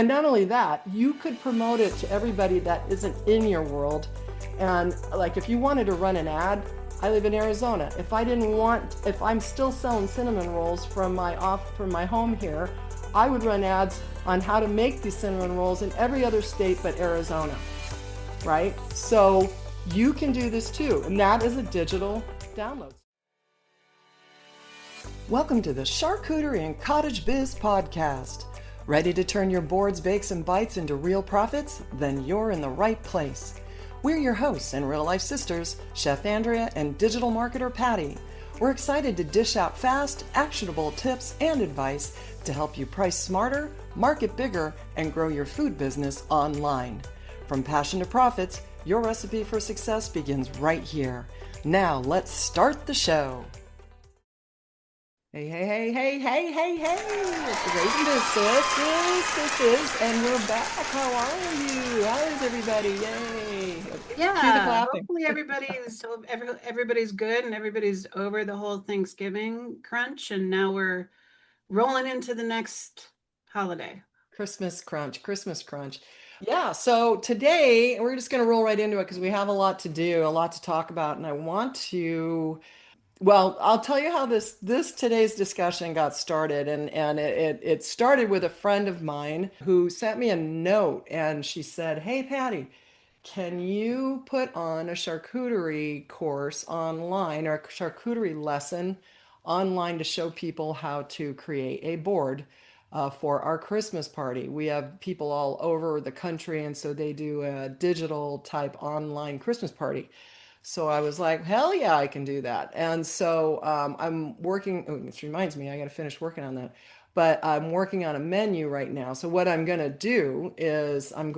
And not only that, you could promote it to everybody that isn't in your world. And like if you wanted to run an ad, I live in Arizona. If I'm still selling cinnamon rolls from my home here, I would run ads on how to make these cinnamon rolls in every other state but Arizona, right? So you can do this too, and that is a digital download. Welcome to the Charcuterie and Cottage Biz podcast. Ready to turn your boards, bakes, and bites into real profits? Then you're in the right place. We're your hosts and real-life sisters, Chef Andrea and digital marketer Patty. We're excited to dish out fast, actionable tips and advice to help you price smarter, market bigger, and grow your food business online. From passion to profits, your recipe for success begins right here. Now let's start the show. Hey, hey, hey, hey, hey, hey, hey! It's the Grazing Biz, and we're back. How are you? How is everybody? Yay! Cue the Yeah, clapping. hopefully everybody's good and everybody's over the whole Thanksgiving crunch, and now we're rolling into the next holiday. Christmas crunch, Christmas crunch. Yeah, so today we're just going to roll right into it because we have a lot to do, a lot to talk about, and I want to Well, I'll tell you how this today's discussion got started, and it started with a friend of mine who sent me a note, and she said, "Hey, Patty, can you put on a charcuterie course online or a charcuterie lesson online to show people how to create a board for our Christmas party? We have people all over the country, and so they do a digital type online Christmas party." So I was like, hell yeah, I can do that. And so I'm working, oh, this reminds me, I got to finish working on that. But I'm working on a menu right now. So what I'm going to do is I'm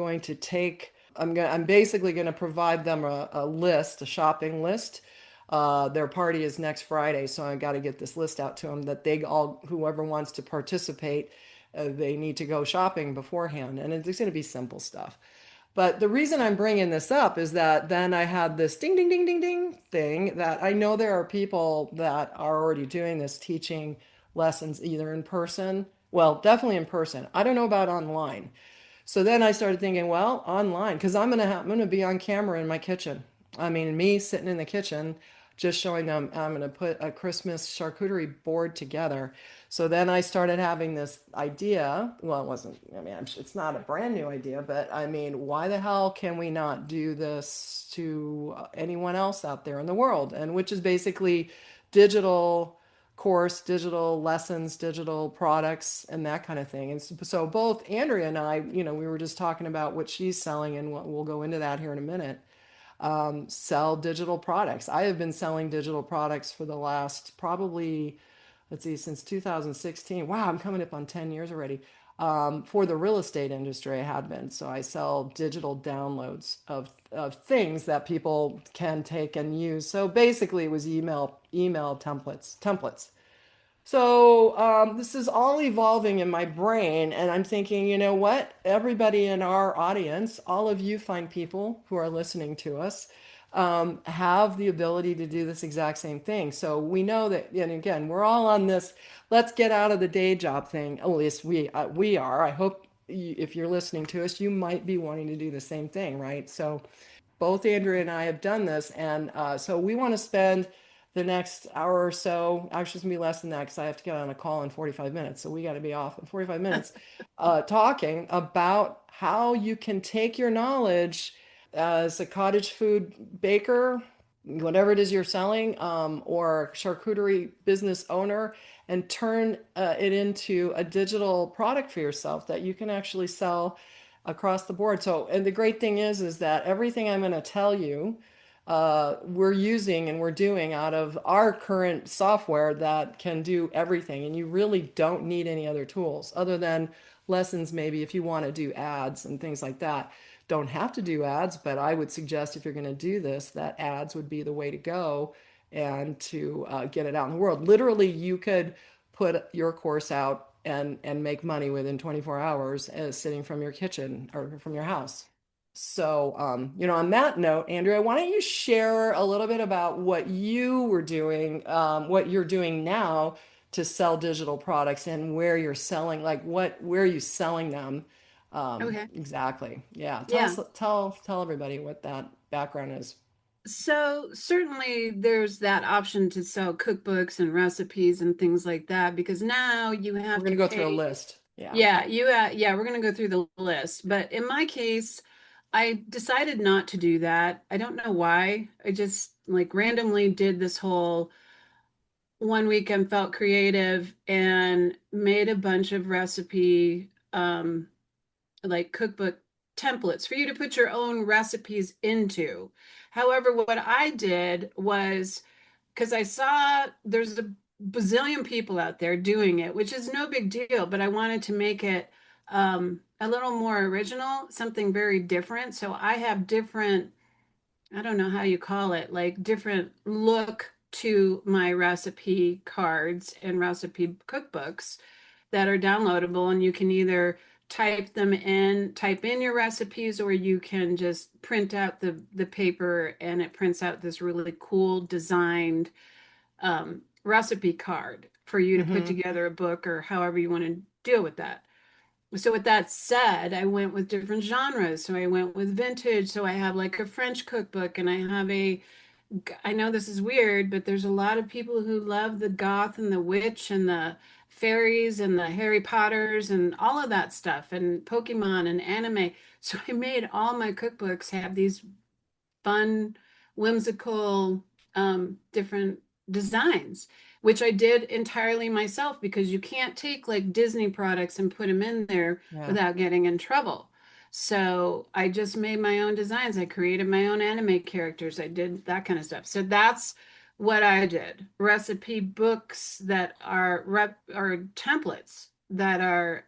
basically going to provide them a list, a shopping list. Their party is next Friday, so I got to get this list out to them that whoever wants to participate, they need to go shopping beforehand. And it's going to be simple stuff. But the reason I'm bringing this up is that then I had this ding, ding, ding, ding, ding thing that I know there are people that are already doing this, teaching lessons either in person, well, definitely in person. I don't know about online. So then I started thinking, well, online, because I'm gonna be on camera in my kitchen. I mean, me sitting in the kitchen, just showing them I'm gonna put a Christmas charcuterie board together. So then I started having this idea. Well, it wasn't. I mean, it's not a brand new idea, but I mean, why the hell can we not do this to anyone else out there in the world? And which is basically digital course, digital lessons, digital products, and that kind of thing. And so both Andrea and I, we were just talking about what she's selling, and we'll go into that here in a minute. Sell digital products. I have been selling digital products for the last probably, let's see, since 2016. Wow, I'm coming up on 10 years already. For the real estate industry, I had been. So I sell digital downloads of things that people can take and use. So basically, it was email templates. So this is all evolving in my brain, and I'm thinking, you know what? Everybody in our audience, all of you fine people who are listening to us, have the ability to do this exact same thing. So we know that, and again, we're all on this let's get out of the day job thing. At least we are. I hope if you're listening to us, you might be wanting to do the same thing, right? So both Andrea and I have done this, and so we want to spend the next hour or so. Actually, it's gonna be less than that because I have to get on a call in 45 minutes. So we got to be off in 45 minutes, talking about how you can take your knowledge as a cottage food baker, whatever it is you're selling, or charcuterie business owner, and turn it into a digital product for yourself that you can actually sell across the board. So, and the great thing is that everything I'm going to tell you, we're using and we're doing out of our current software that can do everything. And you really don't need any other tools other than lessons, maybe if you want to do ads and things like that. Don't have to do ads, but I would suggest if you're going to do this, that ads would be the way to go and to get it out in the world. Literally, you could put your course out and make money within 24 hours sitting from your kitchen or from your house. So, on that note, Andrea, why don't you share a little bit about what you were doing, what you're doing now to sell digital products and where you're selling, where are you selling them? Okay. Exactly. Yeah. Yeah. Tell everybody what that background is. So certainly there's that option to sell cookbooks and recipes and things like that because now you We're have going to to go through a pay. list. Yeah. Yeah, we're going to go through the list. But in my case, I decided not to do that. I don't know why. I just like randomly did this whole one weekend, felt creative and made a bunch of recipe like cookbook templates for you to put your own recipes into. However, what I did was because I saw there's a bazillion people out there doing it, which is no big deal, but I wanted to make it a little more original, something very different. So I have different, I don't know how you call it, like different look to my recipe cards and recipe cookbooks that are downloadable, and you can either type in your recipes, or you can just print out the paper and it prints out this really cool designed recipe card for you to put Mm-hmm. together a book or however you want to deal with that. So with that said, I went with different genres. So I went with vintage. So I have like a French cookbook and I have I know this is weird, but there's a lot of people who love the goth and the witch and the fairies and the Harry Potters and all of that stuff and Pokemon and anime. So I made all my cookbooks have these fun, whimsical, different designs, which I did entirely myself because you can't take like Disney products and put them in there Yeah. without getting in trouble. So I just made my own designs. I created my own anime characters. I did that kind of stuff. So that's what I did. Recipe books that are are templates that are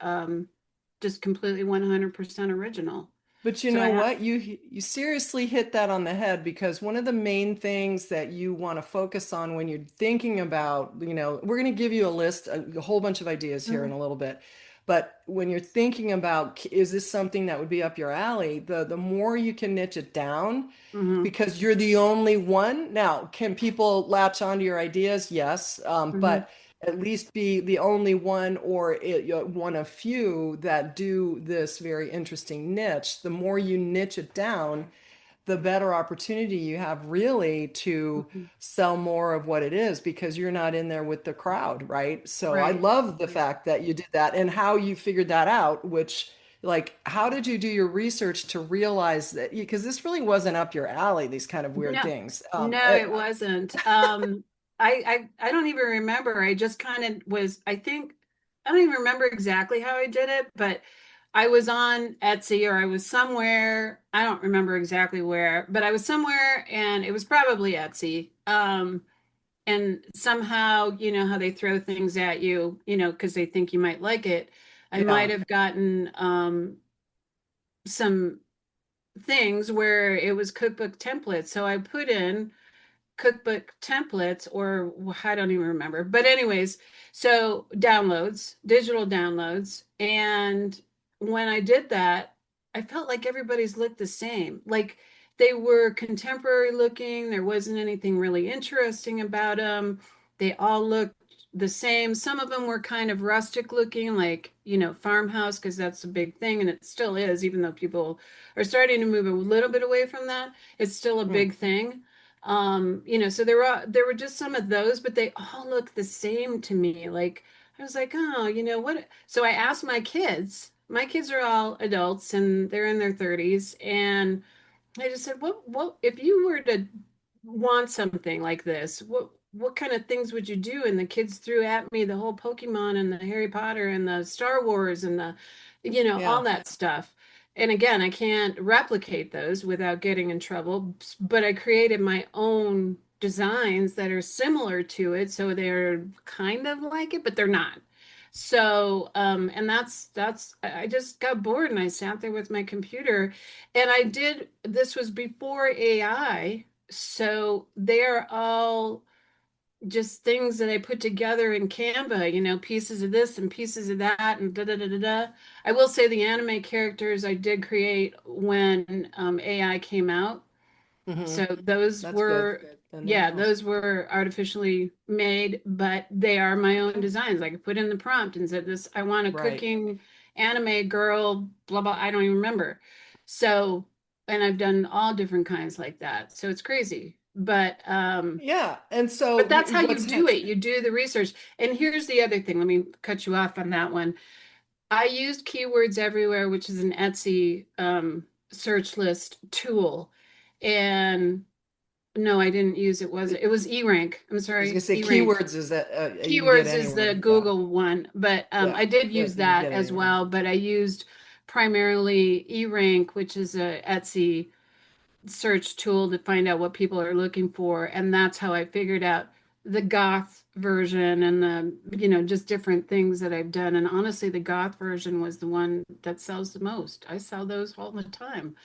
just completely 100% original. But you So know I have. what? You seriously hit that on the head because one of the main things that you want to focus on when you're thinking about, we're going to give you a list, a whole bunch of ideas here in Mhm. a little bit. But when you're thinking about, is this something that would be up your alley? The more you can niche it down, Mhm. because you're the only one. Now, can people latch onto your ideas? Yes, Mhm. but at least be the only one or one of few that do this very interesting niche. The more you niche it down, the better opportunity you have really to Mhm. sell more of what it is because you're not in there with the crowd, right? So I Right. love the Right. fact that you did that and how you figured that out, which like how did you do your research to realize that because this really wasn't up your alley, these kind of weird No, things. no, it wasn't. I don't even remember. I just kind of was, I think, I don't even remember exactly how I did it, but I was on Etsy or I was somewhere. I don't remember exactly where, but I was somewhere and it was probably Etsy. And somehow, you know how they throw things at you, because they think you might like it. I might Yeah. have gotten some things where it was cookbook templates. So I put in cookbook templates, or I don't even remember. But anyways, so downloads, digital downloads. And when I did that, I felt like everybody's looked the same. Like they were contemporary looking. There wasn't anything really interesting about them. They all looked the same. Some of them were kind of rustic looking, like, farmhouse, because that's a big thing and it still is, even though people are starting to move a little bit away from that. It's still a Hmm. big thing. So there were just some of those, but they all look the same to me. Like I was like, oh, you know what? So I asked my kids. My kids are all adults and they're in their 30s, and I just said, what if you were to want something like this? What kind of things would you do? And the kids threw at me the whole Pokemon and the Harry Potter and the Star Wars and all Yeah. that stuff. And again, I can't replicate those without getting in trouble, but I created my own designs that are similar to it, so they're kind of like it, but they're not. So, and I just got bored and I sat there with my computer and this was before AI. So they're all just things that I put together in Canva, pieces of this and pieces of that and da da da da da. I will say the anime characters I did create when AI came out. Hmm. So those That's good. were, Then they yeah, know. those were artificially made, but they are my own designs. Like I put in the prompt and said this, I want a Right. cooking anime girl, blah blah. I don't even remember. So, and I've done all different kinds like that. So it's crazy. Yeah. And so But that's how you what's do it. You do the research. And here's the other thing. Let me cut you off on that one. I used Keywords Everywhere, which is an Etsy search list tool. And no, I didn't use it. Was it? It was eRank. I'm I was gonna sorry, say eRank. keywords is that you can get Keywords is anywhere. the Yeah. Google one, but Yeah. I did Yeah. use You can that get as anywhere. well. But I used primarily eRank, which is a Etsy search tool to find out what people are looking for, and that's how I figured out the goth version and just different things that I've done. And honestly, the goth version was the one that sells the most. I sell those all the time.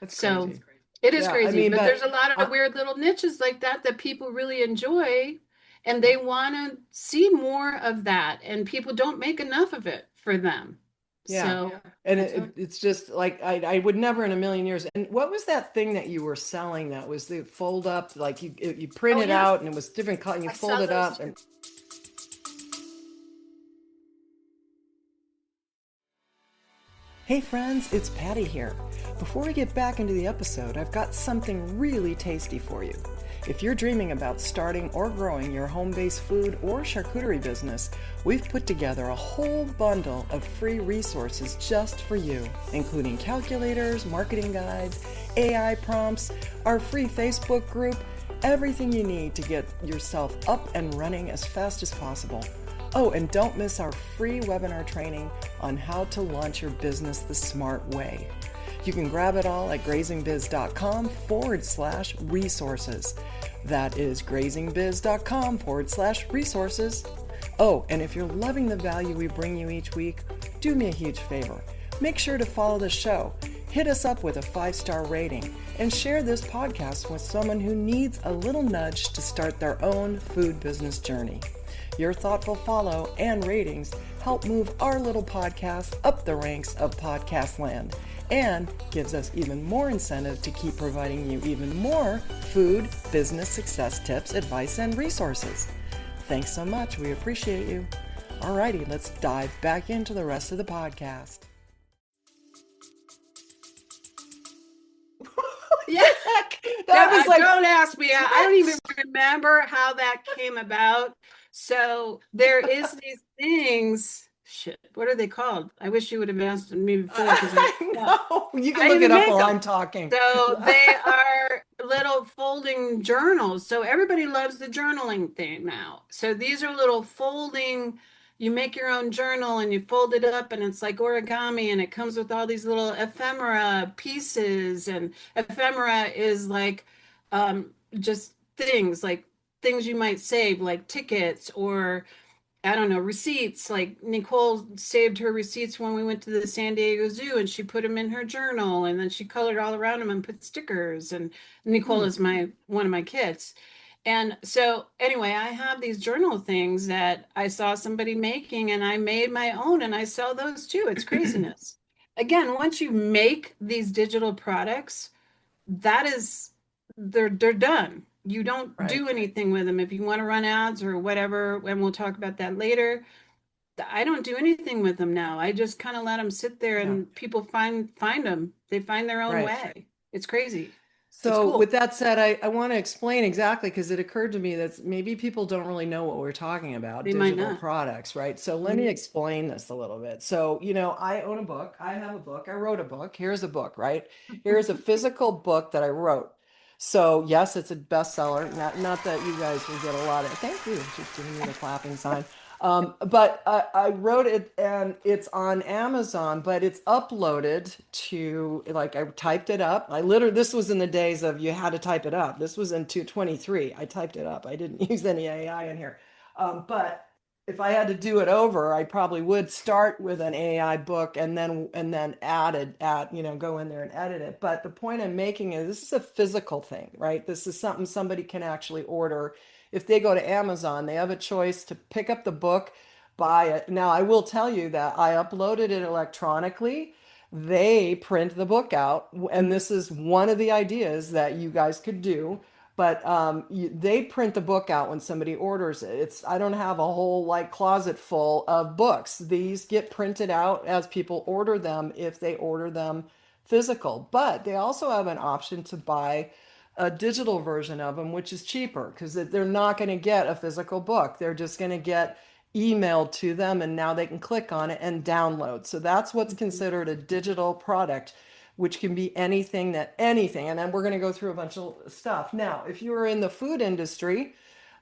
That's So crazy. it is Yeah. I crazy, mean, but there's but a lot of uh, weird little niches like that that people really enjoy, and they want to see more of that, and people don't make enough of it for them. yeah. So And that's what. it's just like I would never in a million years. And what was that thing that you were selling that was the fold up, like you print Oh it yeah, out and it was different color and you I fold sell it those up too. and hey friends, it's Patty here. Before we get back into the episode, I've got something really tasty for you. If you're dreaming about starting or growing your home-based food or charcuterie business, we've put together a whole bundle of free resources just for you, including calculators, marketing guides, AI prompts, our free Facebook group, everything you need to get yourself up and running as fast as possible. Oh, and don't miss our free webinar training on how to launch your business the smart way. You can grab it all at grazingbiz.com/resources. That is grazingbiz.com/resources. Oh, and if you're loving the value we bring you each week, do me a huge favor. Make sure to follow the show, hit us up with a 5-star rating, and share this podcast with someone who needs a little nudge to start their own food business journey. Your thoughtful follow and ratings help move our little podcast up the ranks of podcast land and gives us even more incentive to keep providing you even more food business success tips, advice, and resources. Thanks so much. We appreciate you. Alrighty, let's dive back into the rest of the podcast. What Yeah. the heck? That was like, Don't ask me. I don't even what? remember how that came about. So there is these things. Shit, what are they called? I wish you would have asked me before because I know. You can I look it even up make while them. I'm talking. So they are little folding journals. So everybody loves the journaling thing now. So these are little folding, you make your own journal and you fold it up and it's like origami and it comes with all these little ephemera pieces. And ephemera is like just things like things you might save, like tickets or I don't know, receipts. Like Nicole saved her receipts when we went to the San Diego Zoo and she put them in her journal and then she colored all around them and put stickers. And Nicole Hmm. is my one of my kids. And so anyway, I have these journal things that I saw somebody making and I made my own and I sell those too. It's craziness. Again, once you make these digital products, that is they're done. You don't Right. do anything with them. If you want to run ads or whatever, and we'll talk about that later, I don't do anything with them now. I just kind of let them sit there Yeah. and people find them. They find their own Right. way. It's crazy. It's So, cool. with that said, I want to explain exactly because it occurred to me that maybe people don't really know what we're talking about They might digital not. products, right? So, let me Mhm. explain this a little bit. So, I own a book, I have a book, I wrote a book. Here's a book, right? Here's a physical book that I wrote. So, yes, it's a bestseller. Not that you guys will get a lot of, thank you, just giving me the clapping sign. But I wrote it and it's on Amazon, but it's uploaded to like I typed it up. I literally this was in the days of you had to type it up. This was in 223. I typed it up. I didn't use any AI in here. But if I had to do it over, I probably would start with an AI book and then go in there and edit it. But the point I'm making is this is a physical thing, right? This is something somebody can actually order if they go to Amazon, they have a choice to pick up the book, buy it. Now, I will tell you that I uploaded it electronically. They print the book out, and Mhm. this is one of the ideas that you guys could do. but they print the book out when somebody orders it. It's I don't have a whole like closet full of books. These get printed out as people order them if they order them physical. But they also have an option to buy a digital version of them, which is cheaper because they're not going to get a physical book. They're just going to get emailed to them, and now they can click on it and download. So that's what's Mhm. considered a digital product, which can be anything. And then we're going to go through a bunch of stuff. Now, if you are in the food industry,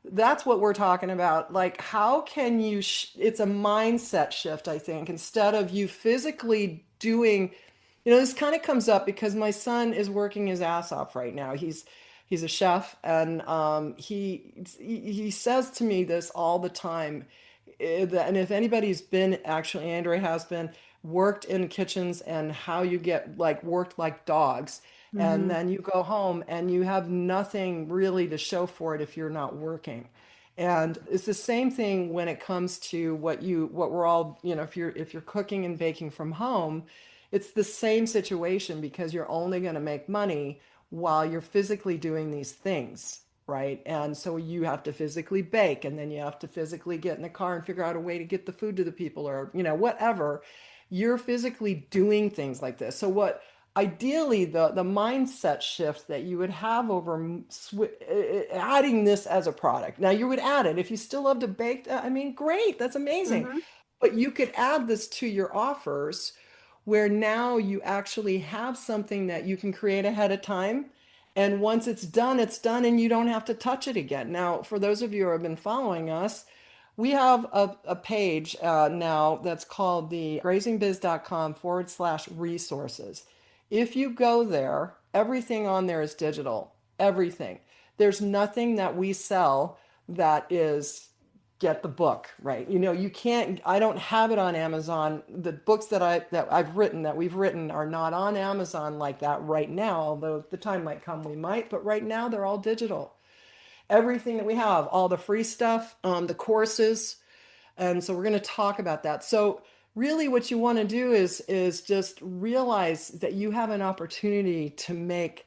that's what we're talking about. Like, how can you, it's a mindset shift, I think, instead of you physically doing, this kind of comes up because my son is working his ass off right now. He's a chef, and he says to me this all the time. And if anybody's been, actually, Andrea has been, worked in kitchens, and how you get like worked like dogs, and Mhm. then you go home and you have nothing really to show for it if you're not working. And it's the same thing when it comes to what we're all, if you're cooking and baking from home, it's the same situation because you're only going to make money while you're physically doing these things, right? And so you have to physically bake, and then you have to physically get in the car and figure out a way to get the food to the people, or, whatever. You're physically doing things like this. So what ideally the mindset shift that you would have over adding this as a product. Now you would add it if you still love to bake. I mean, great, that's amazing. Mhm. But you could add this to your offers where now you actually have something that you can create ahead of time. And once it's done, and you don't have to touch it again. Now, for those of you who have been following us, we have a page now that's called the grazingbiz.com/resources. If you go there, everything on there is digital. Everything. There's nothing that we sell that is get the book, right? You can't, I don't have it on Amazon. The books that we've written are not on Amazon like that right now, although the time might come we might, but right now they're all digital. Everything that we have, all the free stuff, the courses, and so we're going to talk about that. So really what you want to do is just realize that you have an opportunity to make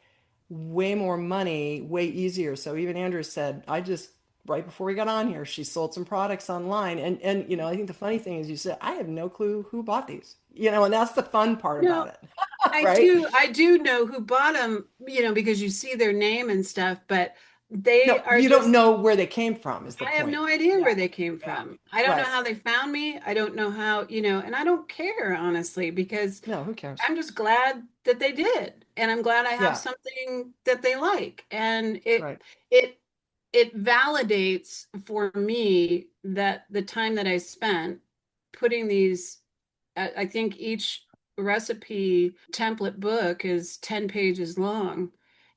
way more money way easier. So even Andrew said, I just right before we got on here, she sold some products online, and I think the funny thing is you said I have no clue who bought these. And that's the fun part about No, it. I Right? do. I do know who bought them, because you see their name and stuff, but they No, are you don't just, know where they came from is the I have point. no idea Yeah. where they came Yeah. from. I don't know Right. how they found me. I don't know how, and I don't care, honestly, because No, who cares? I'm just glad that they did. And I'm glad I have Yeah. something that they like. And it, Right. it, it validates for me that the time that I spent putting these, I think each recipe template book is 10 pages long.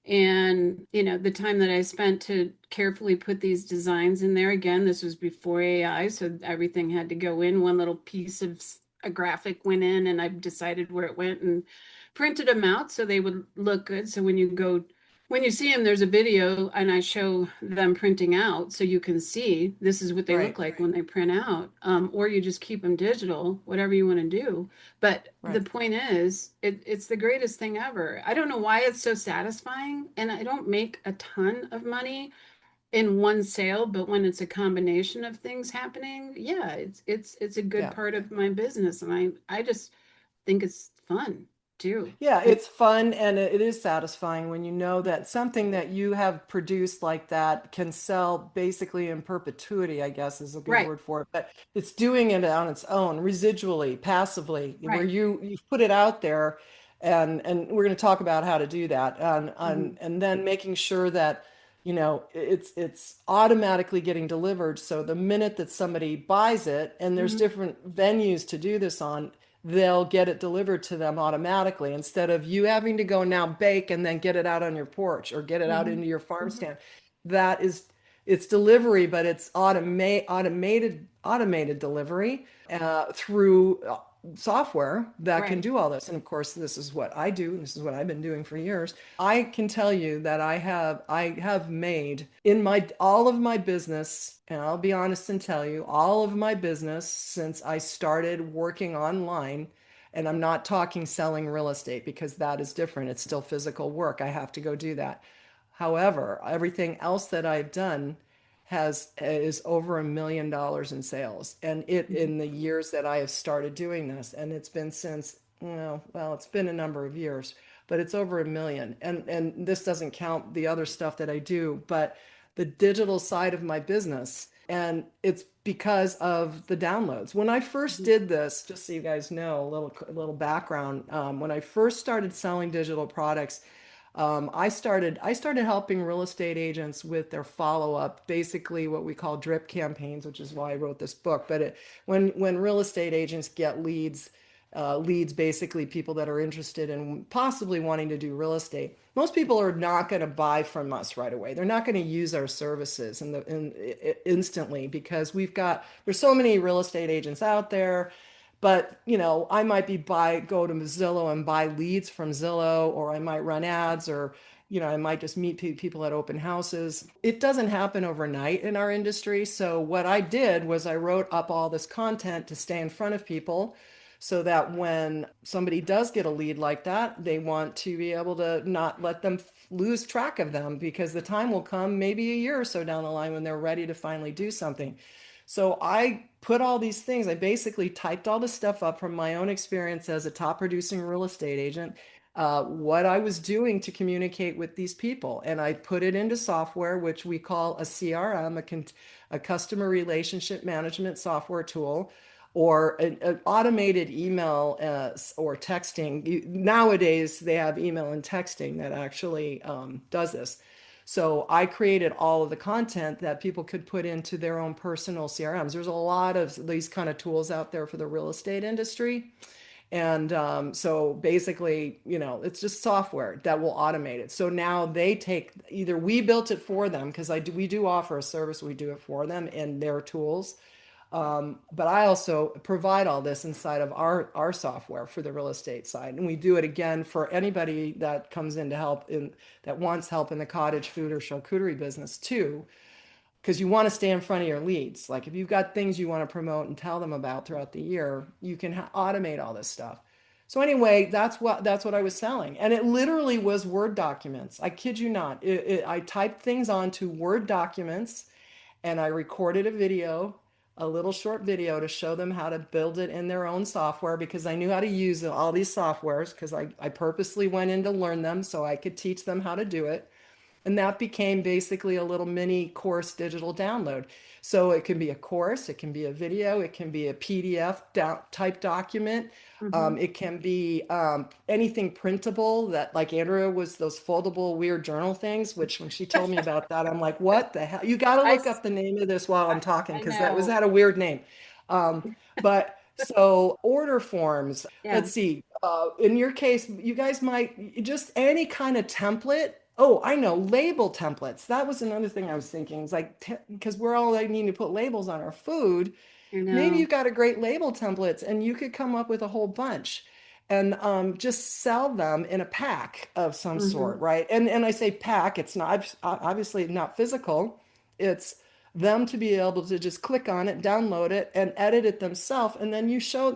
And, the time that I spent to carefully put these designs in there, again, this was before AI, so everything had to go in. One little piece of a graphic went in, and I decided where it went and printed them out so they would look good. So when you see them, there's a video and I show them printing out so you can see this is what they look Right. like when they print out. Or you just keep them digital, whatever you want to do. But the Right. point is, it's the greatest thing ever. I don't know why it's so satisfying, and I don't make a ton of money in one sale, but when it's a combination of things happening, yeah, it's a good Yeah. part of my business, and I just think it's fun too. Yeah, I it's fun, and it is satisfying when you know that something that you have produced like that can sell basically in perpetuity, I guess is a good right, word for it. But it's doing it on its own, residually, passively, where right. you've put it out there, and we're going to talk about how to do that, and Mhm. and then making sure that it's automatically getting delivered. So the minute that somebody buys it, and there's Mhm. different venues to do this on, they'll get it delivered to them automatically instead of you having to go now bake and then get it out on your porch or get it out Mhm. into your farm stand. That is, it's delivery, but it's automated delivery through software that can Right. do all this. And of course, this is what I do. This is what I've been doing for years. I can tell you that I have made in my all of my business, and I'll be honest and tell you, all of my business since I started working online, and I'm not talking selling real estate because that is different. It's still physical work. I have to go do that. However, everything else that I've done has is over $1 million in sales, and it in the years that I have started doing this, and it's been since, well, it's been a number of years, but it's over 1 million. And this doesn't count the other stuff that I do, but the digital side of my business, and it's because of the downloads. When I first did this, just so you guys know, a little background, when I first started selling digital products, I started helping real estate agents with their follow-up, basically what we call drip campaigns, which is why I wrote this book. But when real estate agents get leads basically people that are interested in possibly wanting to do real estate. Most people are not going to buy from us right away. They're not going to use our services instantly because there's so many real estate agents out there. But, I might go to Zillow and buy leads from Zillow, or I might run ads, or, I might just meet people at open houses. It doesn't happen overnight in our industry. So what I did was I wrote up all this content to stay in front of people so that when somebody does get a lead like that, they want to be able to not let them lose track of them, because the time will come, maybe a year or so down the line, when they're ready to finally do something. So I put all these things, I basically typed all this stuff up from my own experience as a top producing real estate agent, what I was doing to communicate with these people. And I put it into software, which we call a CRM, a customer relationship management software tool, or an automated email or texting. Nowadays, they have email and texting that actually does this. So I created all of the content that people could put into their own personal CRMs. There's a lot of these kind of tools out there for the real estate industry. And so basically, it's just software that will automate it. So now either we built it for them, because we do offer a service, we do it for them in their tools. But I also provide all this inside of our software for the real estate side. And we do it again for anybody that comes in to that wants help in the cottage food or charcuterie business too, because you want to stay in front of your leads. Like if you've got things you want to promote and tell them about throughout the year, you can automate all this stuff. So anyway, that's what I was selling, and it literally was Word documents. I kid you not. I typed things onto Word documents, and I recorded a little short video to show them how to build it in their own software, because I knew how to use all these softwares, because I purposely went in to learn them so I could teach them how to do it. And that became basically a little mini course digital download. So it can be a course, it can be a video, it can be a PDF type document. Mm-hmm. It can be anything printable, that like Andrea was those foldable weird journal things, which when she told me about that, I'm like, what the hell? You got to I, look s- up the name of this while I'm talking, I because that was know. had a weird name. Um, but so order forms, Yeah. let's see. In your case, you guys might just any kind of template. Oh, I know, label templates. That was another thing I was thinking. It's like, because we're all like needing to put labels on our food. I Maybe know. you've got a great label templates, and you could come up with a whole bunch and just sell them in a pack of some Mm-hmm. sort, right? And I say pack, it's not obviously not physical. It's them to be able to just click on it, download it, and edit it themselves. And then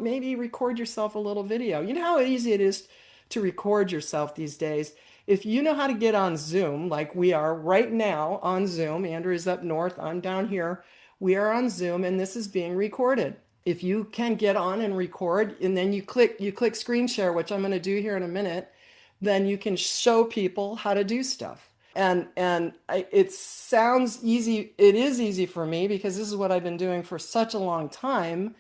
maybe record yourself a little video. You know how easy it is to record yourself these days. If you know how to get on Zoom, like we are right now on Zoom, Andrew's up north, I'm down here. We are on Zoom, and this is being recorded. If you can get on and record, and then you click screen share, which I'm going to do here in a minute, then you can show people how to do stuff. It sounds easy. It is easy for me because this is what I've been doing for such a long time.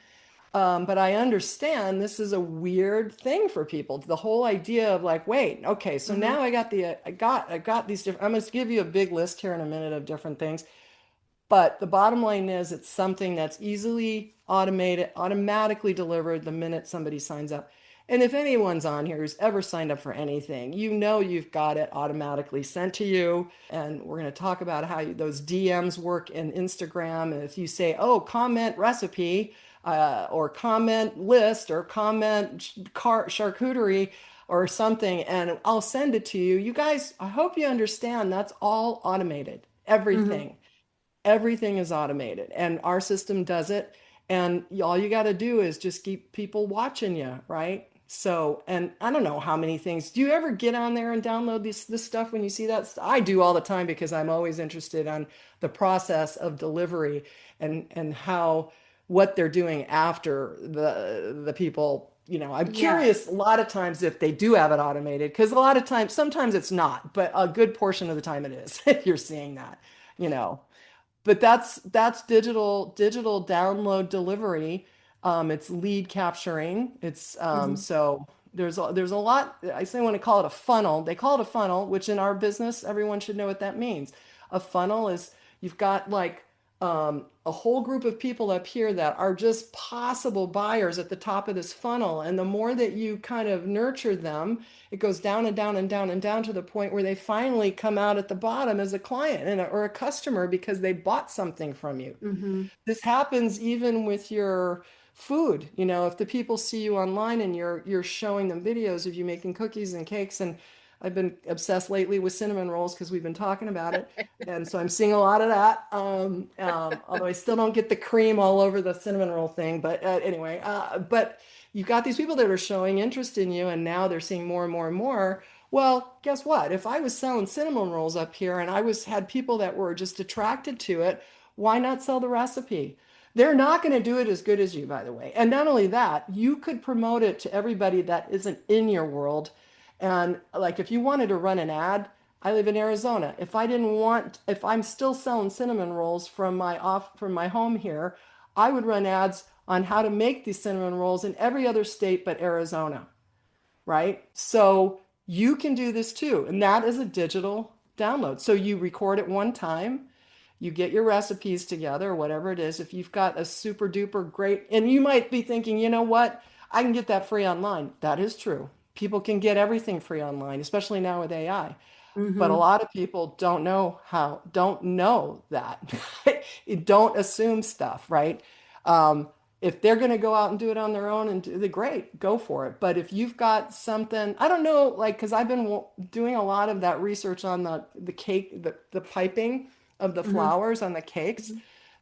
But I understand this is a weird thing for people. The whole idea of like, wait, okay, so Mm-hmm. now I got these different. I'm going to give you a big list here in a minute of different things. But the bottom line is it's something that's easily automated, automatically delivered the minute somebody signs up. And if anyone's on here who's ever signed up for anything, you've got it automatically sent to you. And we're going to talk about how those DMs work in Instagram. And if you say, oh, comment recipe, or comment list, or comment charcuterie, or something, and I'll send it to you. You guys, I hope you understand that's all automated. Mm-hmm. Everything is automated, and our system does it. And all you got to do is just keep people watching you, right? So, and I don't know how many things. Do you ever get on there and download this stuff when you see that? I do all the time because I'm always interested on the process of delivery and how what they're doing after the people, I'm Yeah. curious a lot of times if they do have it automated because a lot of times sometimes it's not, but a good portion of the time it is if you're seeing that, you know but that's digital download delivery. It's lead capturing. It's Hmm. so there's a lot. I say want to call it a funnel. They call it a funnel, which in our business, everyone should know what that means. A funnel is you've got like a whole group of people up here that are just possible buyers at the top of this funnel. And the more that you kind of nurture them, it goes down and down and down and down to the point where they finally come out at the bottom as a client or a customer because they bought something from you. Hmm. This happens even with your food. If the people see you online and you're showing them videos of you making cookies and cakes, and I've been obsessed lately with cinnamon rolls because we've been talking about it. And so I'm seeing a lot of that. Although I still don't get the cream all over the cinnamon roll thing. But anyway, but you've got these people that are showing interest in you, and now they're seeing more and more and more. Well, guess what? If I was selling cinnamon rolls up here and I was had people that were just attracted to it, why not sell the recipe? They're not going to do it as good as you, by the way. And not only that, you could promote it to everybody that isn't in your world. And like if you wanted to run an ad, I live in Arizona. If I'm still selling cinnamon rolls from my home here, I would run ads on how to make these cinnamon rolls in every other state but Arizona, right? So you can do this too. And that is a digital download. So you record it one time, you get your recipes together, whatever it is. If you've got a super duper great, and you might be thinking, you know what? I can get that free online. That is true. People can get everything free online, especially now with AI. But a Hmm. lot of people don't know that. Don't assume stuff, right? Um, if they're going to go out and do it on their own and do the great, go for it. But if you've got something, I don't know, like, because I've been doing a lot of that research on the cake, the piping of the Hmm. flours on the cakes.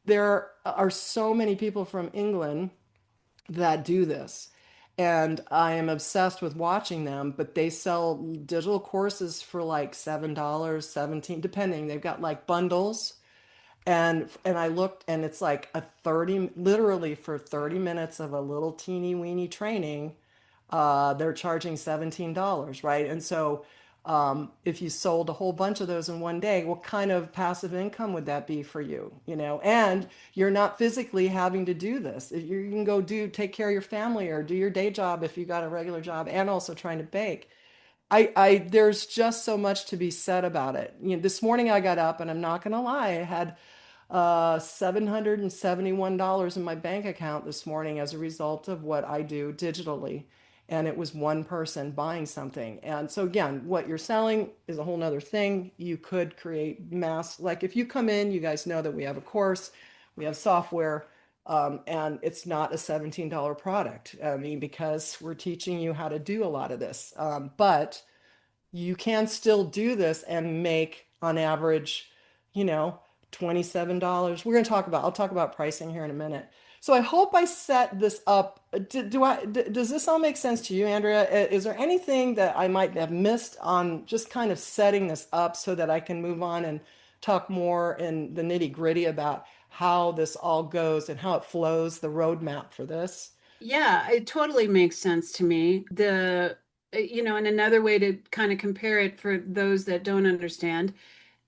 There are so many people from England that do this. And I am obsessed with watching them, but they sell digital courses for like $7, 17, depending. They've got like bundles. And I looked and it's like a 30 literally for 30 minutes of a little teeny weeny training, they're charging $17, right? And so if you sold a whole bunch of those in one day, what kind of passive income would that be for you? And you're not physically having to do this. You can go take care of your family or do your day job if you got a regular job and also trying to bake. There's just so much to be said about it. This morning I got up and I'm not gonna lie, I had $771 in my bank account this morning as a result of what I do digitally. And it was one person buying something. And so again, what you're selling is a whole nother thing. You could create mass, like if you come in, you guys know that we have a course, we have software, and it's not a $17 product. I mean, because we're teaching you how to do a lot of this. But you can still do this and make on average, you know, $27. I'll talk about pricing here in a minute. So I hope I set this up. Does this all make sense to you, Andrea? Is there anything that I might have missed on just kind of setting this up so that I can move on and talk more in the nitty gritty about how this all goes and how it flows, the roadmap for this? Yeah, it totally makes sense to me. And another way to kind of compare it for those that don't understand,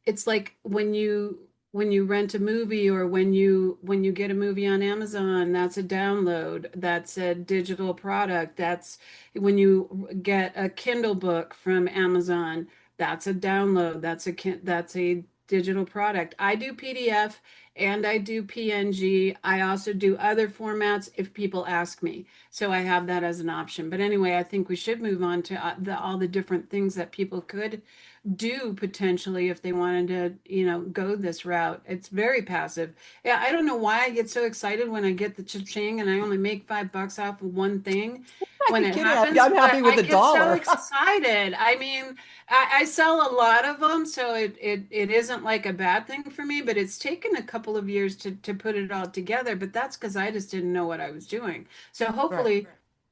it's like when you rent a movie or when you get a movie on Amazon, that's a download, that's a digital product. That's when you get a Kindle book from Amazon, that's a download, that's a digital product. I do PDF and I do PNG. I also do other formats if people ask me. So I have that as an option. But anyway, I think we should move on to all the different things that people could do potentially if they wanted to, go this route. It's very passive. Yeah, I don't know why I get so excited when I get the cha-ching and I only make $5 off of one thing when You're it kidding. happens, I'm but happy with I a get so dollar. excited. I mean, I sell a lot of them, so it isn't like a bad thing for me, but it's taken a couple of years to put it all together. But that's because I just didn't know what I was doing. So Right. hopefully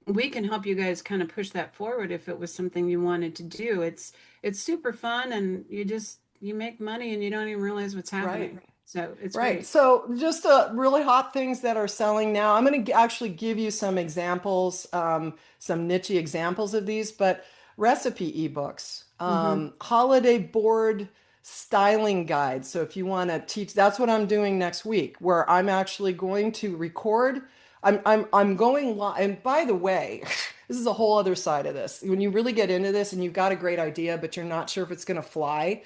we can help you guys kind of push that forward if it was something you wanted to do. It's super fun and you make money and you don't even realize what's Right. happening. So it's Right. great. So just really hot things that are selling now. I'm going to actually give you some examples, some niche examples of these, but recipe ebooks, Mm-hmm. holiday board styling guides. So if you want to teach, that's what I'm doing next week, where I'm actually going to record. I'm going live. And by the way, this is a whole other side of this. When you really get into this and you've got a great idea, but you're not sure if it's going to fly,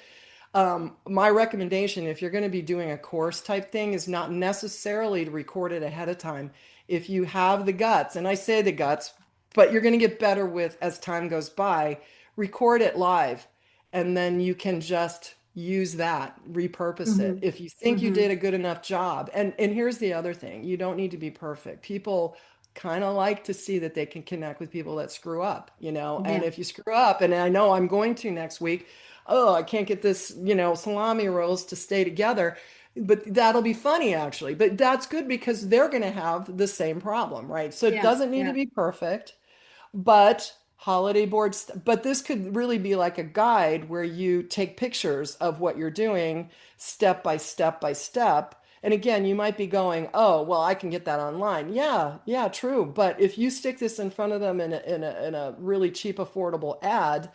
my recommendation, if you're going to be doing a course type thing, is not necessarily to record it ahead of time. If you have the guts, and I say the guts, but you're going to get better with as time goes by, record it live, and then you can just use that, repurpose it. Mm-hmm. If you think you Mm-hmm. did a good enough job, and here's the other thing, you don't need to be perfect. People kind of like to see that they can connect with people that screw up, and Yeah. if you screw up, and I know I'm going to next week, oh, I can't get this, salami rolls to stay together. But that'll be funny actually. But that's good because they're going to have the same problem, right? So it Yeah. doesn't need to Yeah. be perfect, but holiday boards, but this could really be like a guide where you take pictures of what you're doing step by step by step. And again, you might be going, oh, well, I can get that online. Yeah, yeah, true. But if you stick this in front of them in a really cheap, affordable ad,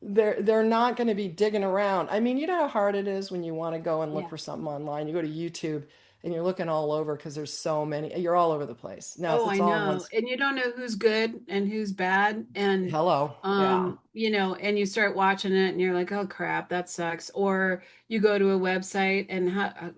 they're not going to be digging around. I mean, you know how hard it is when you want to go and look Yeah. for something online. You go to YouTube and you're looking all over because there's so many. You're all over the place. Now, if Oh, it's I all in one, know. And you don't know who's good and who's bad. And hello. Yeah. and you start watching it and you're like, oh crap, that sucks. Or you go to a website and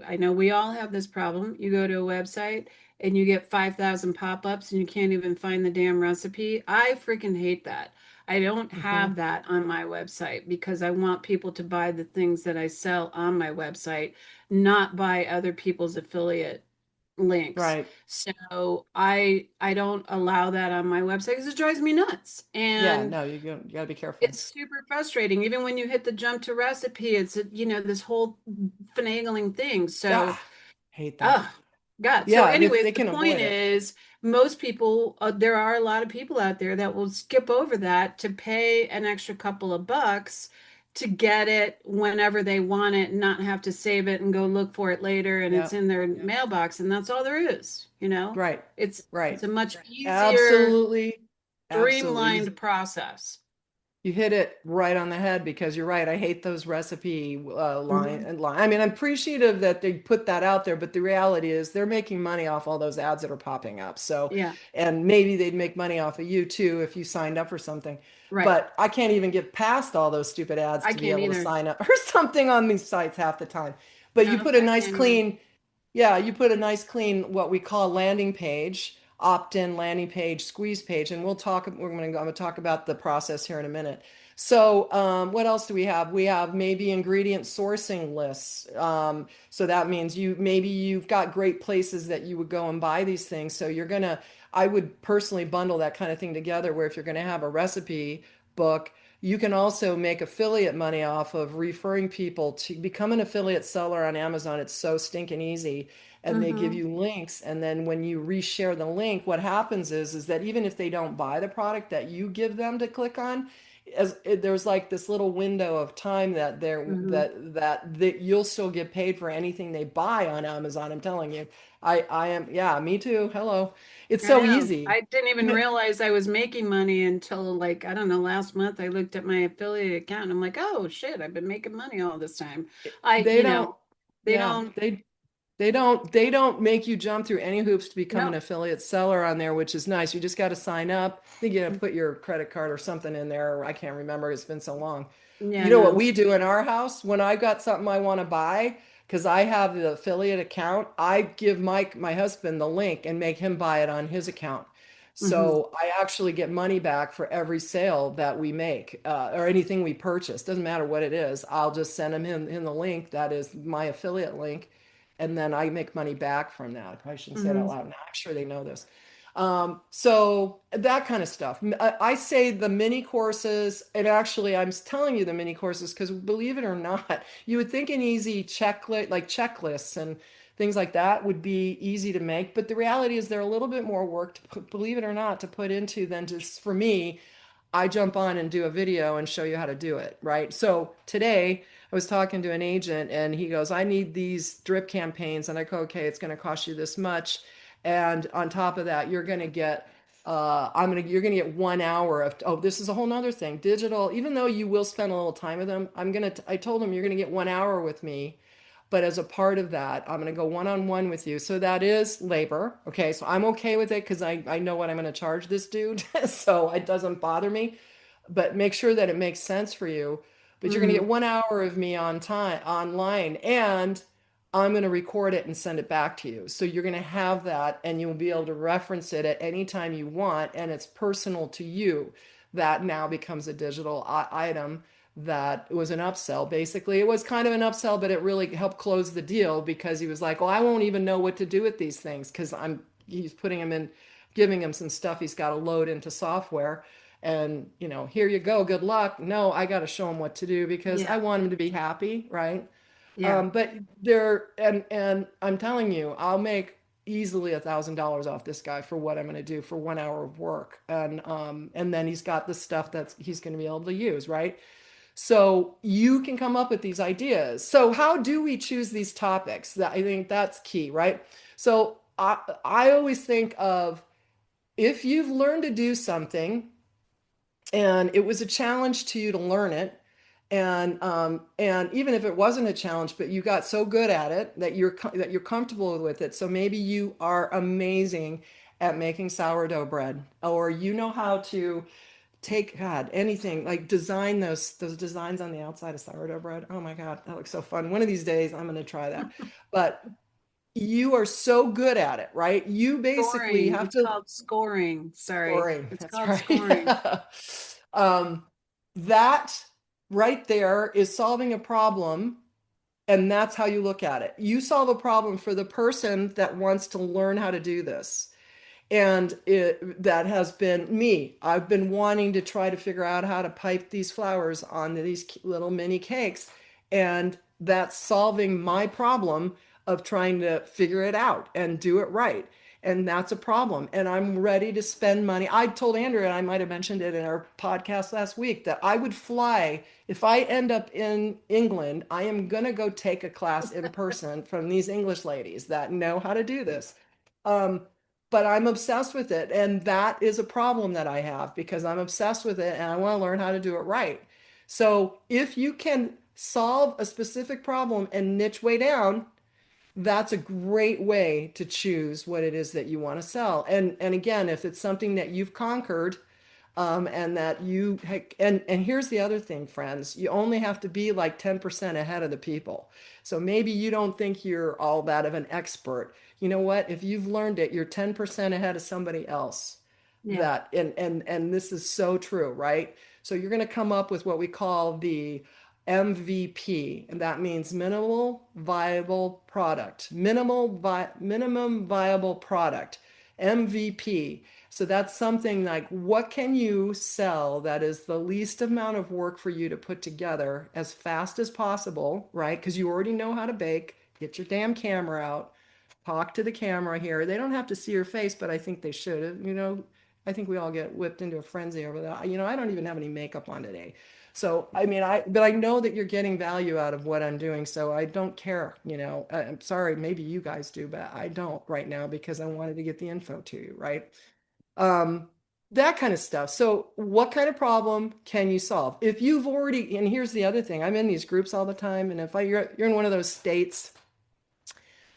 I know we all have this problem. You go to a website and you get 5,000 pop-ups and you can't even find the damn recipe. I freaking hate that. I don't Hmm. have that on my website because I want people to buy the things that I sell on my website, not buy other people's affiliate links. Right. So I don't allow that on my website because it drives me nuts. Yeah. And No, you got to be careful. it's super frustrating. Even when you hit the jump to recipe, it's this whole finagling thing. So Ah, hate that. oh, God. So, Yeah. And if anyways, they the can point avoid it. is, most people, there are a lot of people out there that will skip over that to pay an extra couple of bucks to get it whenever they want it and not have to save it and go look for it later and it's Yeah. in their mailbox and that's all there is, you know? Right. It's Right. a much easier, Absolutely. Absolutely. streamlined process. You hit it right on the head because you're right. I hate those recipe line Hmm. and line. I mean, I'm appreciative that they put that out there, but the reality is they're making money off all those ads that are popping up. So, Yeah, and maybe they'd make money off of you too if you signed up for something. right. But I can't even get past all those stupid ads I to be can't able to either. sign up for something on these sites half the time. But you No, put a I nice can't either. clean, yeah, you put a nice clean what we call landing page, opt-in landing page, squeeze page, and I'm gonna talk about the process here in a minute. So, what else do we have? We have maybe ingredient sourcing lists. So that means maybe you've got great places that you would go and buy these things. So I would personally bundle that kind of thing together where if you're gonna have a recipe book, you can also make affiliate money off of referring people to become an affiliate seller on Amazon. It's so stinking easy. And they give Hmm. you links. And then when you reshare the link, what happens is that even if they don't buy the product that you give them to click on, there's like this little window of time Hmm. that you'll still get paid for anything they buy on Amazon. I'm telling you. I am, yeah, me too. Hello. It's I so know. easy. I didn't even You realize I was making money until like, I don't know, last month I looked at my affiliate account and I'm like, oh shit, I've been making money all this time. They don't, They yeah, don't, they don't make you jump through any hoops to become an no. affiliate seller on there, which is nice. You just got to sign up. I think you got to put your credit card or something in there. I can't remember. It's been so long. Yeah, You know what no. we do in our house when I've got something I want to buy, because I have the affiliate account, I give my husband the link and make him buy it on his account. Hmm. So I actually get money back for every sale that we make or anything we purchase. Doesn't matter what it is. I'll just send him in the link that is my affiliate link, and then I make money back from that. I probably shouldn't say it out Hmm. loud now. I'm sure they know this. So that kind of stuff. I say the mini courses, and actually I'm telling you the mini courses because believe it or not, you would think an easy checklist, like checklists and things like that would be easy to make. But the reality is they're a little bit more work to put, believe it or not, to put into than just for me. I jump on and do a video and show you how to do it, right? So today I was talking to an agent and he goes, I need these drip campaigns. And I go, okay, it's going to cost you this much. And on top of that, you're going to get, you're going to get 1 hour of, oh, this is a whole nother thing. Digital, even though you will spend a little time with them, I told him you're going to get 1 hour with me, but as a part of that, I'm going to go one-on-one with you. So that is labor. Okay. So I'm okay with it because I know what I'm going to charge this dude. So it doesn't bother me, but make sure that it makes sense for you. But you're going to Mm, get 1 hour of me on time online, and I'm going to record it and send it back to you. So you're going to have that and you'll be able to reference it at any time you want. And it's personal to you. That now becomes a digital item that was an upsell. Basically, it was kind of an upsell, but it really helped close the deal because he was like, well, I won't even know what to do with these things because he's putting him in, giving him some stuff he's got to load into software. And, here you go, good luck. No, I got to show him what to do because I yeah. want him to be happy, right? Yeah. But there, and I'm telling you, I'll make easily $1,000 off this guy for what I'm going to do for 1 hour of work, and then he's got the stuff that he's going to be able to use, right? So you can come up with these ideas. So how do we choose these topics? That I think that's key, right? So I always think of if you've learned to do something and it was a challenge to you to learn it, and even if it wasn't a challenge, but you got so good at it that you're comfortable with it. So maybe you are amazing at making sourdough bread, or you know how to take God anything like design those designs on the outside of sourdough bread. Oh my God, that looks so fun. One of these days I'm going to try that. But you are so good at it, right? You basically Scoring. have It's to called scoring. Sorry. scoring. It's That's called right. scoring. um, that right there is solving a problem. And that's how you look at it. You solve a problem for the person that wants to learn how to do this. And that has been me. I've been wanting to try to figure out how to pipe these flowers on these little mini cakes. And that's solving my problem of trying to figure it out and do it right. And that's a problem. And I'm ready to spend money. I told Andrew, and I might have mentioned it in our podcast last week, that I would fly. If I end up in England, I am going to go take a class in person from these English ladies that know how to do this. Um, but I'm obsessed with it. And that is a problem that I have because I'm obsessed with it and I want to learn how to do it right. So if you can solve a specific problem and niche way down, that's a great way to choose what it is that you want to sell. And again, if it's something that you've conquered, and that and here's the other thing, friends, you only have to be like 10% ahead of the people. So maybe you don't think you're all that of an expert. You know what? If you've learned it, you're 10% ahead of somebody else. Yeah. That and this is so true, right? So you're going to come up with what we call the MVP, and that means minimal viable product. Minimum viable product. MVP. So that's something like what can you sell that is the least amount of work for you to put together as fast as possible, right? Because you already know how to bake. Get your damn camera out. Talk to the camera here. They don't have to see your face, but I think they should. I think we all get whipped into a frenzy over that. I don't even have any makeup on today. So, I mean, but I know that you're getting value out of what I'm doing, so I don't care. I'm sorry, maybe you guys do, but I don't right now because I wanted to get the info to you, right? Um, that kind of stuff. So, what kind of problem can you solve? If you've already, and here's the other thing, I'm in these groups all the time, and if you're in one of those states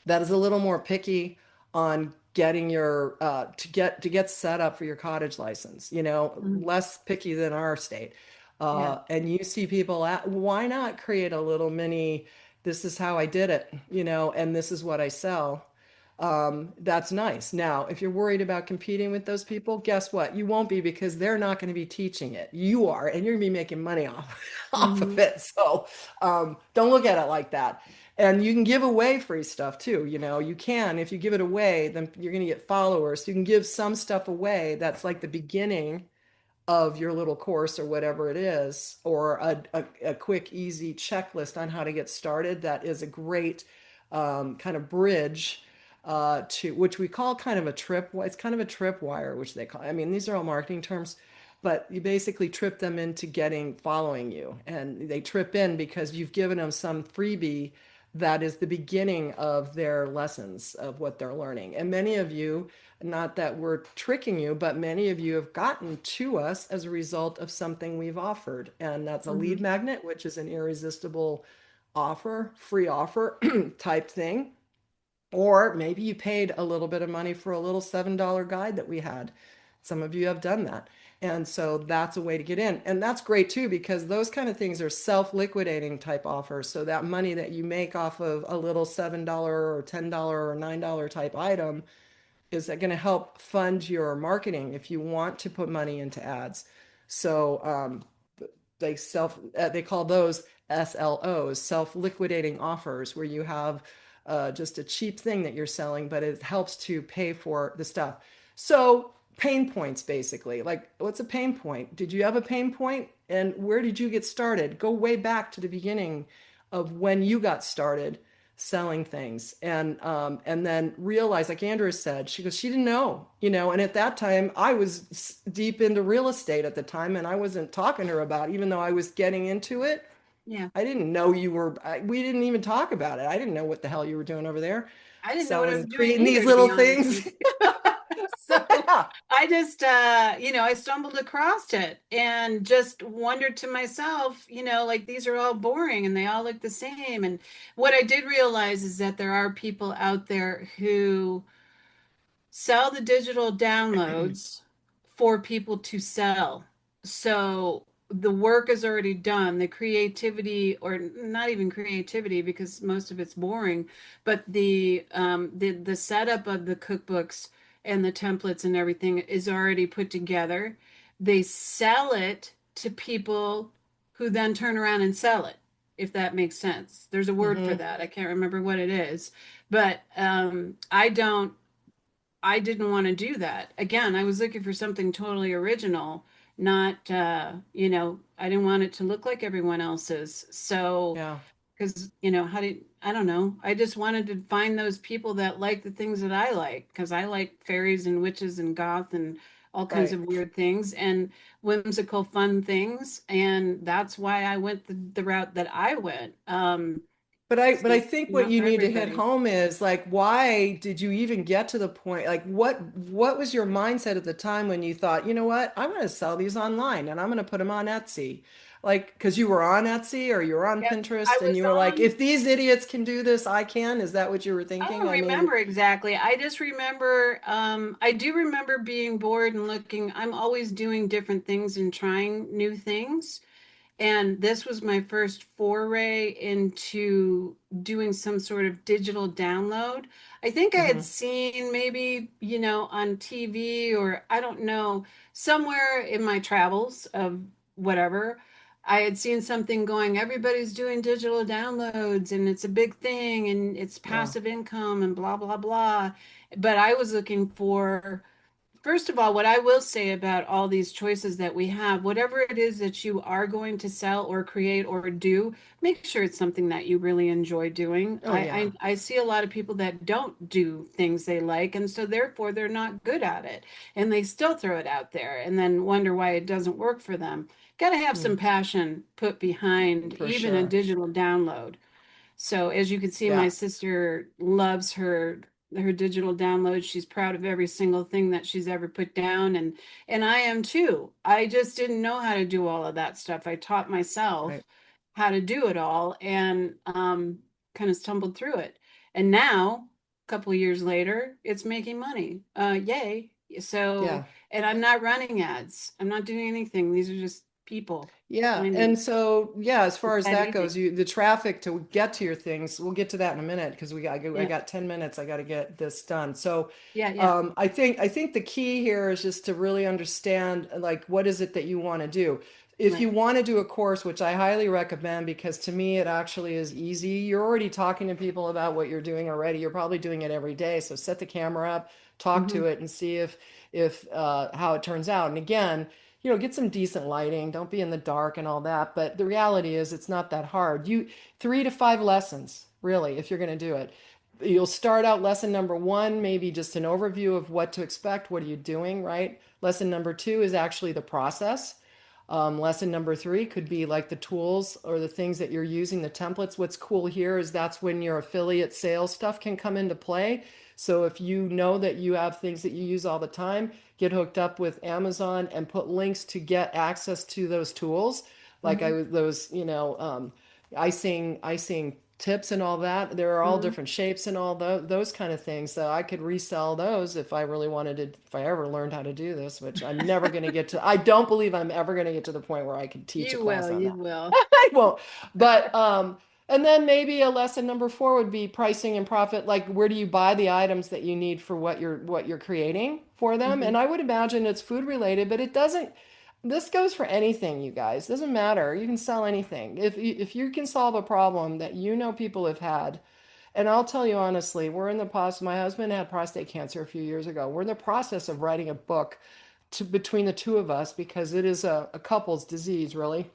that is a little more picky on getting your to get set up for your cottage license, Mhm. less picky than our state. Yeah. And you see people why not create a little mini, this is how I did it, and this is what I sell. That's nice. Now, if you're worried about competing with those people, guess what? You won't be because they're not going to be teaching it. You are, and you're going to be making money off off of Hmm. it. So don't look at it like that. And you can give away free stuff too. You can, if you give it away, then you're going to get followers. You can give some stuff away that's like the beginning of your little course or whatever it is, or a quick, easy checklist on how to get started. That is a great kind of bridge to which we call kind of a trip. It's kind of a tripwire, which they call. I mean, these are all marketing terms, but you basically trip them into getting following you, and they trip in because you've given them some freebie that is the beginning of their lessons of what they're learning. And many of you, not that we're tricking you, but many of you have gotten to us as a result of something we've offered. And that's a lead Hmm. magnet, which is an irresistible offer, free offer type thing. Or maybe you paid a little bit of money for a little $7 guide that we had. Some of you have done that. And so that's a way to get in. And that's great too, because those kind of things are self-liquidating type offers. So that money that you make off of a little $7 or $10 or $9 type item is that going to help fund your marketing if you want to put money into ads. So they call those SLOs, self-liquidating offers, where you have just a cheap thing that you're selling, but it helps to pay for the stuff. So pain points, basically. Like, what's a pain point? Did you have a pain point, and where did you get started? Go way back to the beginning of when you got started selling things, and then realize, like Andrea said, she goes, she didn't know, and at that time I was deep into real estate at the time, and I wasn't talking to her about it, even though I was getting into it. Yeah. I didn't know we didn't even talk about it. I didn't know what the hell you were doing over there, I didn't know what I was selling, doing creating these either, to little be honest things. with you. So Yeah, I just, I stumbled across it and just wondered to myself, like these are all boring and they all look the same. And what I did realize is that there are people out there who sell the digital downloads for people to sell. So the work is already done. The creativity, or not even creativity, because most of it's boring, but the setup of the cookbooks and the templates and everything is already put together. They sell it to people who then turn around and sell it, if that makes sense. There's a word for hmm, that. I can't remember what it is, but I didn't want to do that. Again, I was looking for something totally original, not, I didn't want it to look like everyone else's. So, yeah, because, I don't know. I just wanted to find those people that like the things that I like, because I like fairies and witches and goth and all kinds right. of weird things and whimsical, fun things. And that's why I went the route that I went. But I So, think what not you for need to hit everybody. home is like, why did you even get to the point? Like, what was your mindset at the time when you thought, you know what, I'm going to sell these online and I'm going to put them on Etsy? Like, because you were on Etsy or you were on Yep. I Pinterest and was you were like, on. if these idiots can do this, I can. Is that what you were I thinking? don't I mean, remember exactly. I just remember, I do remember being bored and looking. I'm always doing different things and trying new things. And this was my first foray into doing some sort of digital download. I think I had mhm, seen maybe, on TV, or I don't know, somewhere in my travels of whatever, I had seen something going, everybody's doing digital downloads and it's a big thing and it's yeah, passive income and blah, blah, blah. But I was looking for, first of all, what I will say about all these choices that we have, whatever it is that you are going to sell or create or do, make sure it's something that you really enjoy doing. oh yeah, I see a lot of people that don't do things they like, and so therefore they're not good at it, and they still throw it out there and then wonder why it doesn't work for them. Got to have mm, some passion put behind for even a sure, digital download. So as you can see, my yeah, sister loves her digital downloads. She's proud of every single thing that she's ever put down, and I am too. I just didn't know how to do all of that stuff. I taught myself right, how to do it all and kind of stumbled through it. And now, a couple of years later, it's making money. Yay. So, yeah. and I'm not running ads. I'm not doing anything. These are just people Yeah, finding and so yeah, as it's far as that that goes, easy. the traffic to get to your things, we'll get to that in a minute because I Yeah. got 10 minutes. I got to get this done. So, Yeah. Yeah. I think the key here is just to really understand like what is it that you want to do. If Right. you want to do a course, which I highly recommend because to me it actually is easy. You're already talking to people about what you're doing already. You're probably doing it every day. So set the camera up, talk Hmm. to it, and see if how it turns out. And again, get some decent lighting. Don't be in the dark and all that. But the reality is it's not that hard. 3 to 5 lessons, really, if you're going to do it. You'll start out lesson number one, maybe just an overview of what to expect. What are you doing, right? Lesson number two is actually the process. Lesson number three could be like the tools or the things that you're using, the templates. What's cool here is that's when your affiliate sales stuff can come into play. So if you know that you have things that you use all the time, get hooked up with Amazon and put links to get access to those tools. Like Hmm. those, icing tips and all that. There are all Hmm. different shapes and all those kind of things. So I could resell those if I really wanted to, if I ever learned how to do this, which I'm never going to get to. I don't believe I'm ever going to get to the point where I can teach a You will, class on you that. will. I won't. But and then maybe a lesson number four would be pricing and profit. Like where do you buy the items that you need for what you're creating for them? Hmm. And I would imagine it's food related, but it doesn't. This goes for anything, you guys. Doesn't matter. You can sell anything. If you can solve a problem that people have had, and I'll tell you honestly, we're in the process. My husband had prostate cancer a few years ago. We're in the process of writing a book between the two of us because it is a couple's disease, really,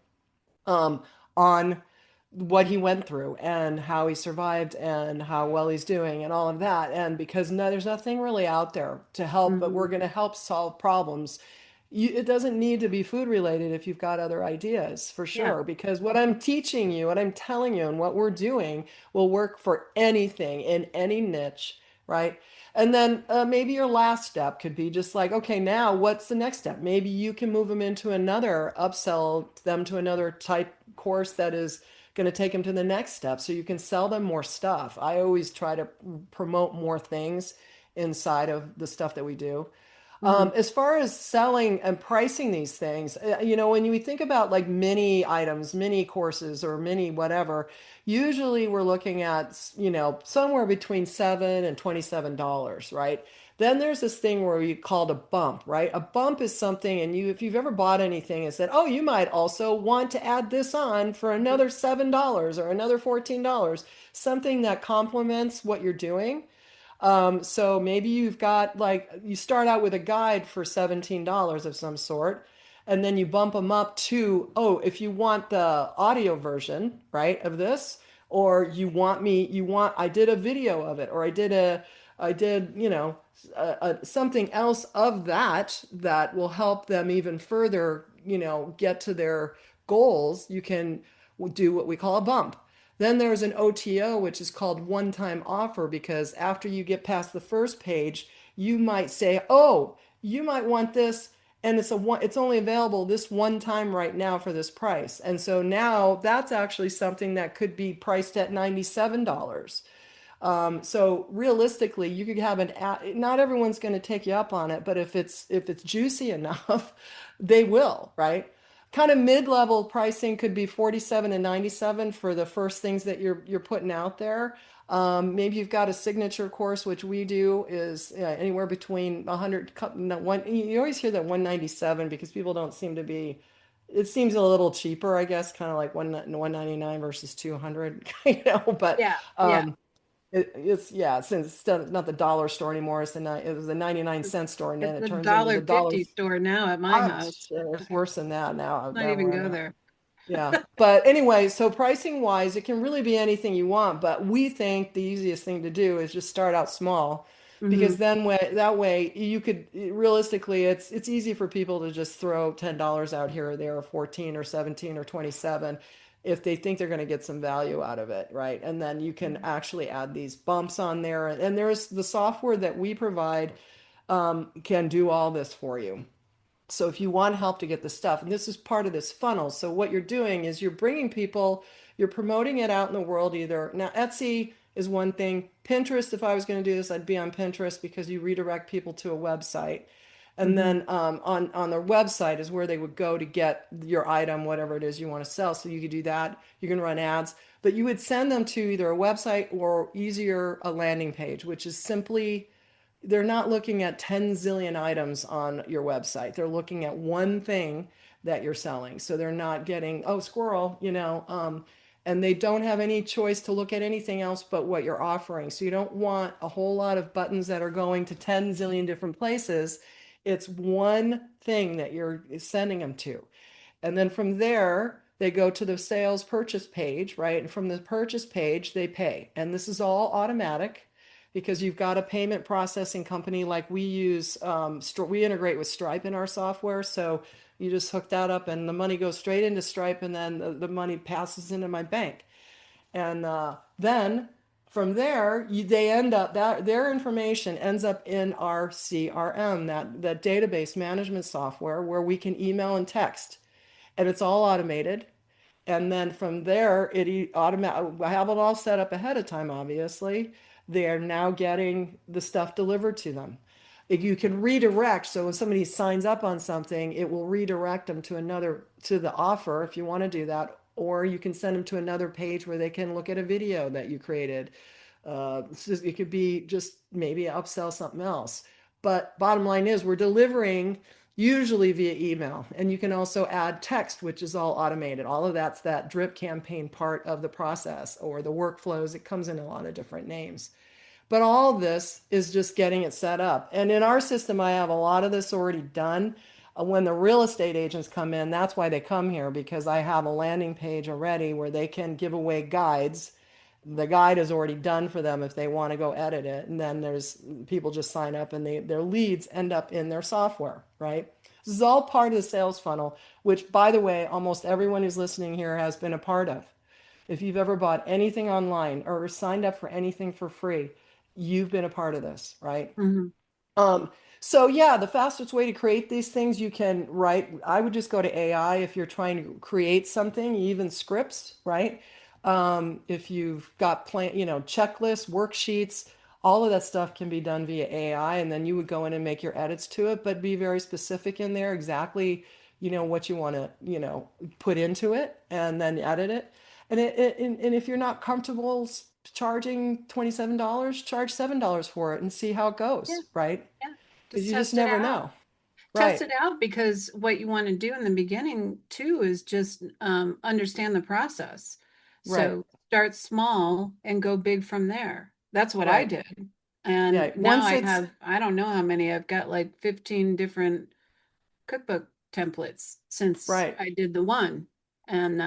on what he went through and how he survived and how well he's doing and all of that. And because no, there's nothing really out there to help, but Hmm. we're going to help solve problems. It doesn't need to be food related if you've got other ideas for Yeah. sure. Because what I'm teaching you, what I'm telling you, and what we're doing will work for anything in any niche, right? And then maybe your last step could be just like, okay, now what's the next step? Maybe you can move them into another, upsell them to another type course that is going to take them to the next step so you can sell them more stuff. I always try to promote more things inside of the stuff that we do. Hmm. As far as selling and pricing these things, when you think about like mini items, mini courses, or mini whatever, usually we're looking at, somewhere between $7 and $27, right? Then there's this thing where you called a bump, right? A bump is something, and if you've ever bought anything and said, oh, you might also want to add this on for another $7 or another $14, something that complements what you're doing. So maybe you've got like you start out with a guide for $17 of some sort, and then you bump them up to, oh, if you want the audio version, right, of this, or I did a video of it, or I did, something else of that will help them even further, get to their goals. You can do what we call a bump. Then there's an OTO, which is called one time offer, because after you get past the first page, you might say, oh, you might want this. And it's only available this one time right now for this price. And so now that's actually something that could be priced at $97. So realistically, you could have not everyone's going to take you up on it, but if it's juicy enough, they will, right? Kind of mid-level pricing could be 47 and 97 for the first things that you're putting out there. Maybe you've got a signature course, which we do is anywhere between 100, no, one, you always hear that 197 because people don't seem to be, it seems a little cheaper, I guess, kind of like 199 versus 200, but Yeah. Yeah. um, it's yeah, since it's not the dollar store anymore, it was the 99-cent store, and then It's it a turns into dollar the dollar. fifty store now at my I'm house. sure it's worse than that now. Not Now even we're on go that. there. Yeah. But anyway, so pricing wise, it can really be anything you want, but we think the easiest thing to do is just start out small Hmm. because then that way you could realistically it's easy for people to just throw $10 out here or there or 14 or 17 or 27 if they think they're going to get some value out of it, right? And then you can actually add these bumps on there and there's the software that we provide can do all this for you. So if you want help to get the stuff, and this is part of this funnel. So what you're doing is you're bringing people, you're promoting it out in the world either. Now, Etsy is one thing. Pinterest, if I was going to do this, I'd be on Pinterest because you redirect people to a website. And Hmm. then on their website is where they would go to get your item, whatever it is you want to sell. So you could do that. You can run ads, but you would send them to either a website or easier a landing page, which is simply they're not looking at 10 zillion items on your website. They're looking at one thing that you're selling. So they're not getting, oh, squirrel, and they don't have any choice to look at anything else but what you're offering. So you don't want a whole lot of buttons that are going to 10 zillion different places. It's one thing that you're sending them to. And then from there, they go to the sales purchase page, right? And from the purchase page, they pay. And this is all automatic because you've got a payment processing company like we use. We integrate with Stripe in our software. So you just hook that up and the money goes straight into Stripe and then the money passes into my bank. And then from there, they end up that their information ends up in our CRM, that database management software where we can email and text, and it's all automated. And then from there, automatic. I have it all set up ahead of time. Obviously, they are now getting the stuff delivered to them. You can redirect. So when somebody signs up on something, it will redirect them to the offer if you want to do that, or you can send them to another page where they can look at a video that you created. It could be just maybe upsell something else. But bottom line is, we're delivering usually via email. And you can also add text, which is all automated. All of that's that drip campaign part of the process or the workflows. It comes in a lot of different names. But all of this is just getting it set up. And in our system, I have a lot of this already done. When the real estate agents come in, that's why they come here, because I have a landing page already where they can give away guides. The guide is already done for them if they want to go edit it. And then there's people just sign up and their leads end up in their software, right? This is all part of the sales funnel, which, by the way, almost everyone who's listening here has been a part of. If you've ever bought anything online or signed up for anything for free, you've been a part of this, right? Hmm. Um, so yeah, the fastest way to create these things you can write, I would just go to AI if you're trying to create something, even scripts, right? If you've got checklists, worksheets, all of that stuff can be done via AI, and then you would go in and make your edits to it, but be very specific in there, exactly, what you want to, put into it and then edit it. And if you're not comfortable charging $27, charge $7 for it and see how it Yeah, goes, right? yeah. Because Just you just test it never out. know. Test Right, it out because what you want to do in the beginning too is just understand the process. right, So start small and go big from there. That's what I right. did. And Yeah, now once I it's have, I don't know how many, I've got like 15 different cookbook templates since right. I did the one. And,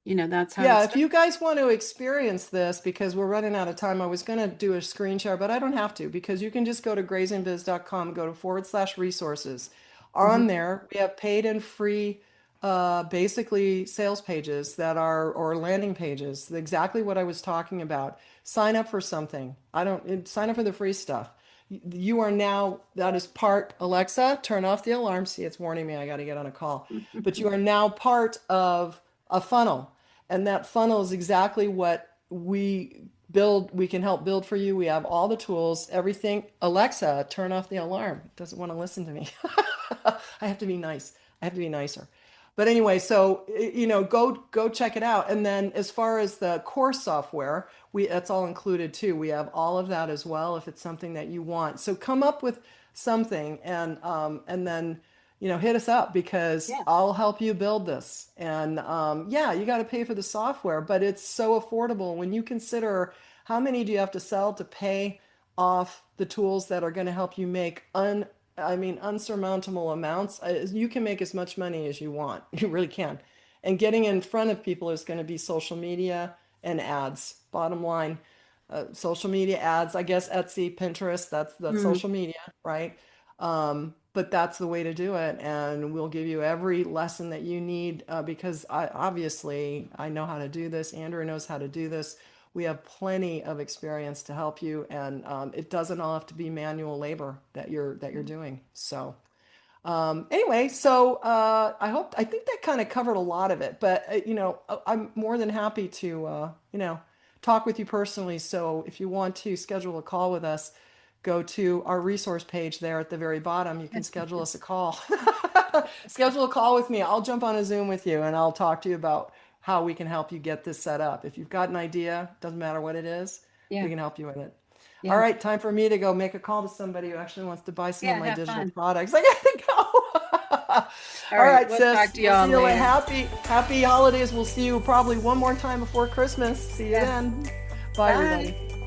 that's how it Yeah, if started. you guys want to experience this, because we're running out of time, I was going to do a screen share, but I don't have to because you can just go to grazingbiz.com, go to /resources. On Hmm. there, we have paid and free, basically sales pages or landing pages, exactly what I was talking about. Sign up for something. Sign up for the free stuff. You are now, that is part, Alexa, turn off the alarm. See, it's warning me I got to get on a call. But you are now part of a funnel. And that funnel is exactly what we can help build for you. We have all the tools, everything. Alexa, turn off the alarm. It doesn't want to listen to me. I have to be nice. I have to be nicer. But anyway, so go check it out. And then as far as the course software, we that's all included too. We have all of that as well if it's something that you want. So come up with something and then hit us up because Yeah. I'll help you build this. And yeah, you got to pay for the software, but it's so affordable when you consider how many do you have to sell to pay off the tools that are going to help you make unsurmountable amounts. You can make as much money as you want. You really can. And getting in front of people is going to be social media and ads. Bottom line, social media ads, I guess Etsy, Pinterest, that's Mm. social media, right? But that's the way to do it, and we'll give you every lesson that you need because I know how to do this. Andrew knows how to do this. We have plenty of experience to help you, and it doesn't all have to be manual labor that you're doing. So anyway, so I think that kind of covered a lot of it, but I'm more than happy to talk with you personally. So if you want to schedule a call with us, go to our resource page there at the very bottom. You can schedule us a call. Schedule a call with me. I'll jump on a Zoom with you and I'll talk to you about how we can help you get this set up. If you've got an idea, doesn't matter what it is, we Yeah. can help you with it. All Yeah. right, time for me to go make a call to somebody who actually wants to buy some of Yeah. my Have digital fun. products. I gotta go. All All right. right, We'll sis. talk to We'll y'all see you later. later. Happy holidays. We'll see you probably one more time before Christmas. See you Yeah. then. Bye, Bye. everybody.